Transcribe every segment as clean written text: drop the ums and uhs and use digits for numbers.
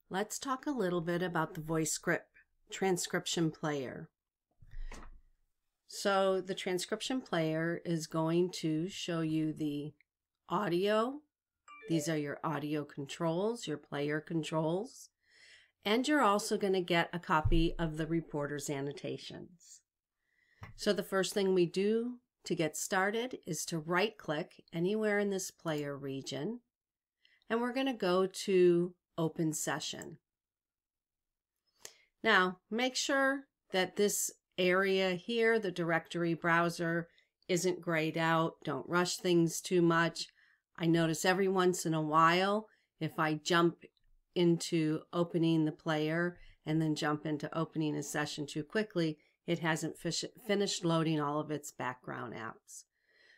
Let's talk a little bit about the voice script transcription player. So the transcription player is going to show you the audio. These are your audio controls, your player controls, and you're also going to get a copy of the reporter's annotations. So the first thing we do to get started is to right-click anywhere in this player region, and we're going to go to Open Session. Now, make sure that this area here, the directory browser, isn't grayed out. Don't rush things too much. I notice every once in a while, if I jump into opening the player and then jump into opening a session too quickly, it hasn't finished loading all of its background apps.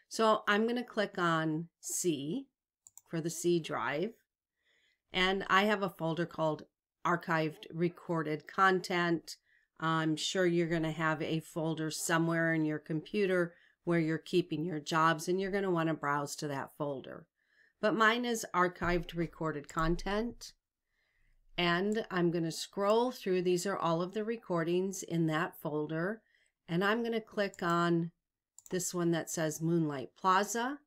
So I'm going to click on C for the C drive. And I have a folder called Archived Recorded Content. I'm sure you're going to have a folder somewhere in your computer where you're keeping your jobs, and you're going to want to browse to that folder. But mine is Archived Recorded Content. And I'm going to scroll through. These are all of the recordings in that folder. And I'm going to click on this one that says Moonlight Plaza.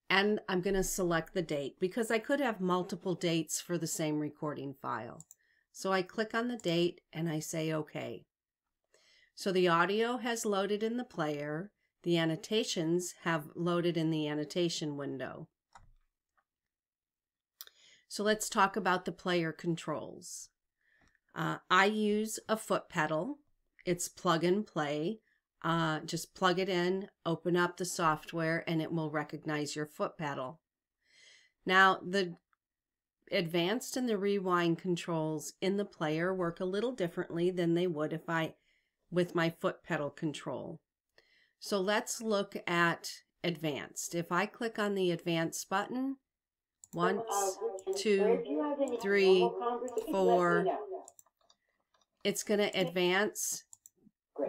And I'm going to select the date because I could have multiple dates for the same recording file. So I click on the date and I say OK. So the audio has loaded in the player. The annotations have loaded in the annotation window. So let's talk about the player controls. I use a foot pedal. It's plug and play. Just plug it in, open up the software, and it will recognize your foot pedal. Now, the advanced and the rewind controls in the player work a little differently than they would with my foot pedal control. So let's look at advanced. If I click on the advanced button, 1, 2, 3, 4, it's going to advance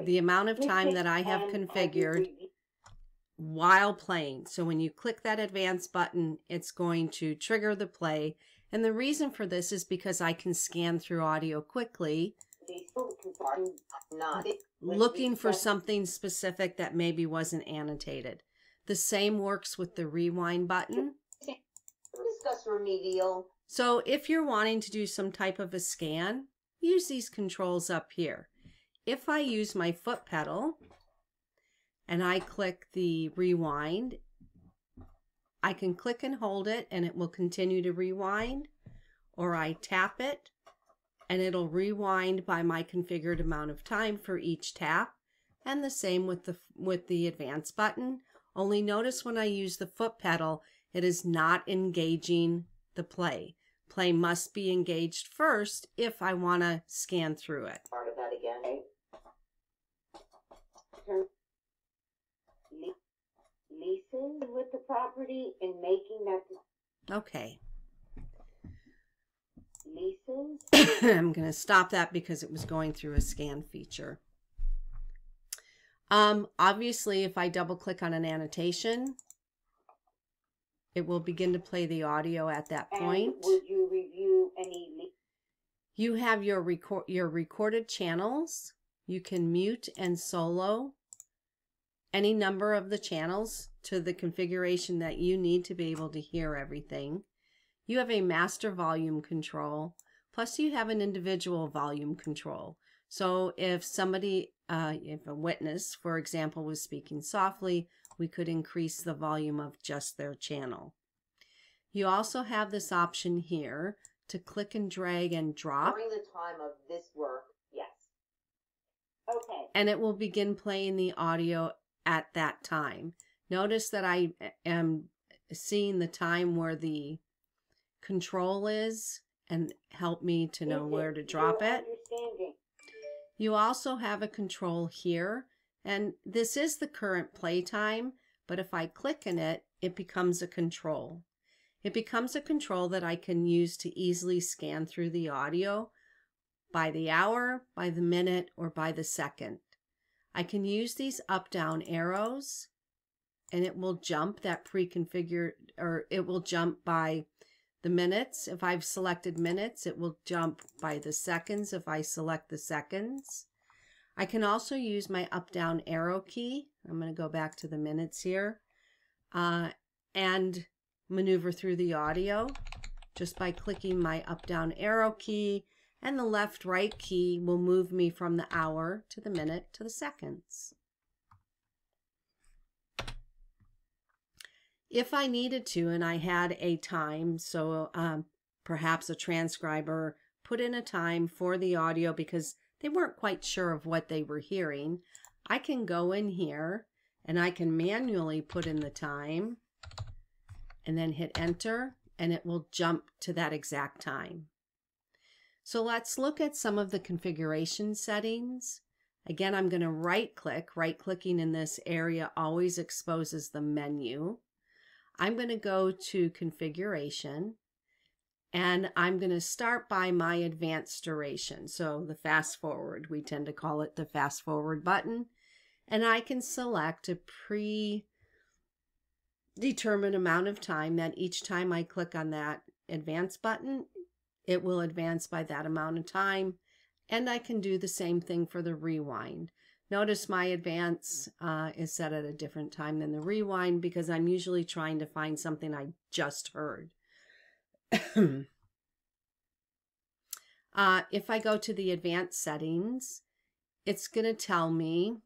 the amount of time that I have configured while playing. So when you click that advanced button, it's going to trigger the play. And the reason for this is because I can scan through audio quickly, looking for something specific that maybe wasn't annotated. The same works with the rewind button. Discuss remedial. So if you're wanting to do some type of a scan, use these controls up here. If I use my foot pedal and I click the rewind, I can click and hold it and it will continue to rewind, or I tap it and it'll rewind by my configured amount of time for each tap, and the same with the advance button. Only notice when I use the foot pedal, it is not engaging the play. Play must be engaged first if I want to scan through it. Part of that again. Leasing with the property and making that. Okay. Leases. I'm going to stop that because it was going through a scan feature. Obviously, if I double click on an annotation, it will begin to play the audio at that point. And would you review any? You have your recorded channels. You can mute and solo any number of the channels to the configuration that you need to be able to hear everything. You have a master volume control, plus you have an individual volume control. So if somebody, if a witness, for example, was speaking softly, we could increase the volume of just their channel. You also have this option here to click and drag and drop. During the time of this work, yes. Okay. And it will begin playing the audio at that time. Notice that I am seeing the time where the control is and help me to know where to drop it. You also have a control here, and this is the current play time, but if I click in it, it becomes a control. It becomes a control that I can use to easily scan through the audio by the hour, by the minute, or by the second. I can use these up-down arrows, and it will jump that pre-configured, or it will jump by the minutes. If I've selected minutes, it will jump by the seconds if I select the seconds. I can also use my up-down arrow key. I'm going to go back to the minutes here and maneuver through the audio just by clicking my up-down arrow key, and the left-right key will move me from the hour to the minute to the seconds. If I needed to and I had a time, so perhaps a transcriber put in a time for the audio because they weren't quite sure of what they were hearing, I can go in here and I can manually put in the time and then hit enter, and it will jump to that exact time. So let's look at some of the configuration settings. Again, I'm going to right click. Right clicking in this area always exposes the menu. I'm going to go to configuration, and I'm going to start by my advanced duration. So the fast forward, we tend to call it the fast forward button. And I can select a predetermined amount of time that each time I click on that advance button, it will advance by that amount of time. And I can do the same thing for the rewind. Notice my advance is set at a different time than the rewind because I'm usually trying to find something I just heard. If I go to the advanced settings, it's going to tell me,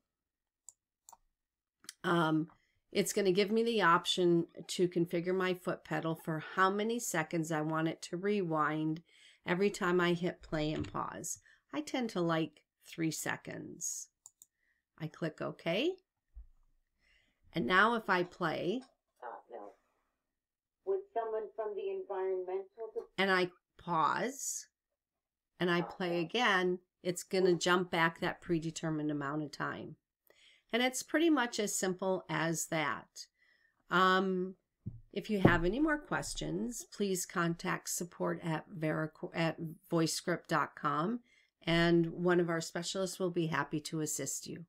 it's going to give me the option to configure my foot pedal for how many seconds I want it to rewind every time I hit play and pause. I tend to like 3 seconds. I click OK. And now if I play, no. Would someone from the environmental and I pause, and I play again, it's going to jump back that predetermined amount of time. And it's pretty much as simple as that. If you have any more questions, please contact support at voicescript.com, and one of our specialists will be happy to assist you.